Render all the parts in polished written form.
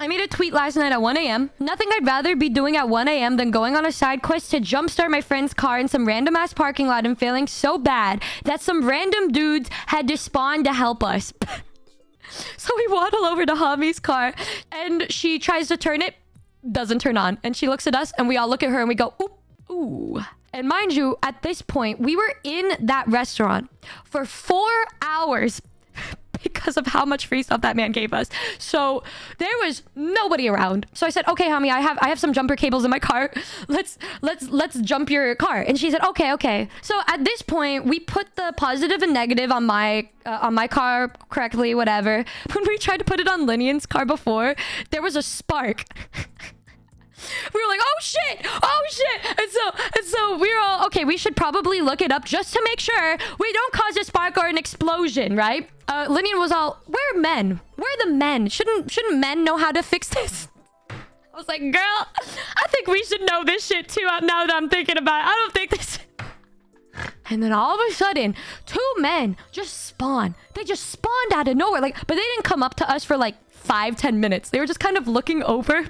I made a tweet last night at 1 a.m. Nothing I'd rather be doing at 1 a.m. than going on a side quest to jumpstart my friend's car in some random ass parking lot and failing so bad that some random dudes had to spawn to help us. So we waddle over to Hami's car and she tries to turn it, doesn't turn on. And she looks at us and we all look at her and we go, ooh, ooh. And mind you, at this point, we were in that restaurant for 4 hours because of how much free stuff that man gave us. So there was nobody around. So I said, okay, Hami, I have some jumper cables in my car. Let's jump your car. And she said, okay. So at this point, we put the positive and negative on my car correctly, whatever. When we tried to put it on Linian's car before, there was a spark. We were like, oh shit. And so we were all, okay, we should probably look it up just to make sure we don't cause a spark or an explosion, right? Linian was all, where are men? Where are the men? Shouldn't men know how to fix this? I was like, girl, I think we should know this shit too now that I'm thinking about it. I don't think this... And then all of a sudden, 2 men just spawn. They just spawned out of nowhere. Like, but they didn't come up to us for like 5-10 minutes. They were just kind of looking over.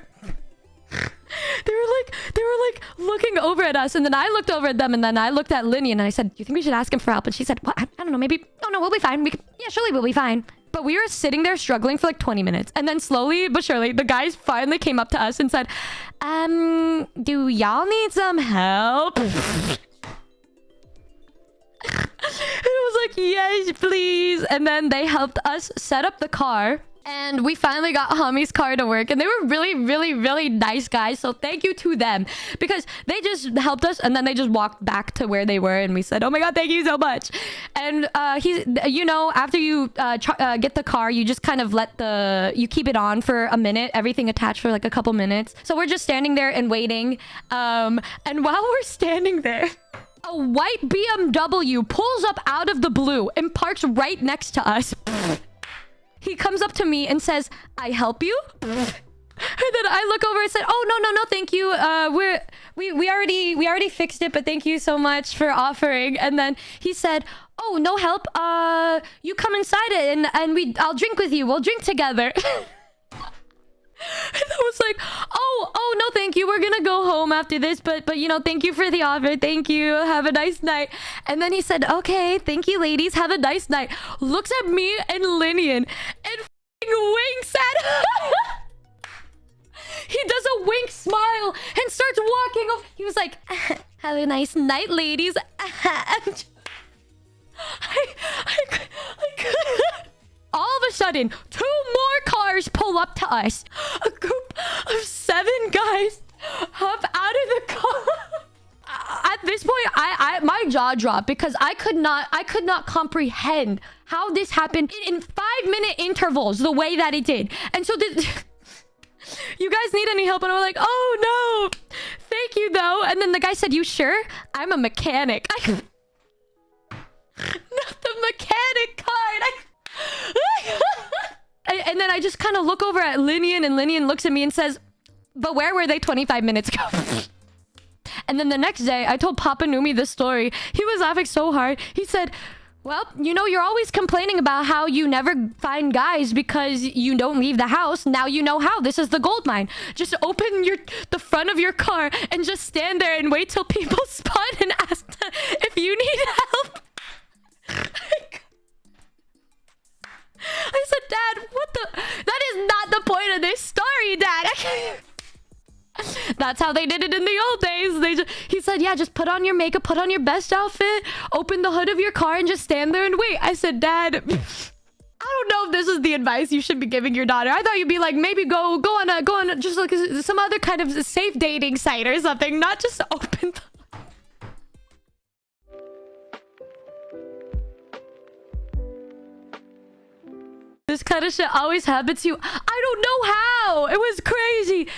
They were like looking over at us, and then I looked over at them, and then I looked at Linian, and I said, do you think we should ask him for help? And she said, well, I don't know, maybe... Oh no, we'll be fine. Yeah, surely we'll be fine. But we were sitting there struggling for like 20 minutes, and then slowly but surely, the guys finally came up to us and said, do y'all need some help? It was like, yes, please. And then they helped us set up the car. And we finally got Hami's car to work. And they were really nice guys. So thank you to them. Because they just helped us. And then they just walked back to where they were. And we said, oh my god, thank you so much. And he's, you know, after you get the car, you just kind of you keep it on for a minute. Everything attached for like a couple minutes. So we're just standing there and waiting. And while we're standing there... A white BMW pulls up out of the blue and parks right next to us. He comes up to me and says, I help you? And then I look over and said, oh, no, thank you. We already fixed it, but thank you so much for offering. And then he said, oh, no help. You come inside it and I'll drink with you. We'll drink together. And I was like, oh, no, thank you. We're gonna go home after this. But you know, thank you for the offer. Thank you. Have a nice night. And then he said, okay, thank you, ladies. Have a nice night. Looks at me and Linian and winks at her. He does a wink smile and starts walking over. He was like, have a nice night, ladies. And I couldn't. All of a sudden, 2 more cars pull up to us. A group of 7 guys hop out of the car. At this point, my jaw dropped because I could not comprehend how this happened in 5-minute intervals the way that it did. And so you guys need any help? And I was like, oh no, thank you though. And then the guy said, you sure? I'm a mechanic. Not the mechanic card. And then I just kind of look over at Linian, and Linian looks at me and says, but where were they 25 minutes ago? And then the next day, I told Papa Numi this story. He was laughing so hard. He said, well, you know, you're always complaining about how you never find guys because you don't leave the house. Now you know how. This is the gold mine. Just open the front of your car and just stand there and wait till people spawn and ask if you need help. I said, Dad, what the... That is not the point of this story, Dad. That's how they did it in the old days. He said, yeah, just put on your makeup, put on your best outfit, open the hood of your car, and just stand there and wait. I said, Dad, I don't know if this is the advice you should be giving your daughter. I thought you'd be like, maybe go on just like some other kind of safe dating site or something, not just open the... This kind of shit always happens to you. I don't know how. It was crazy.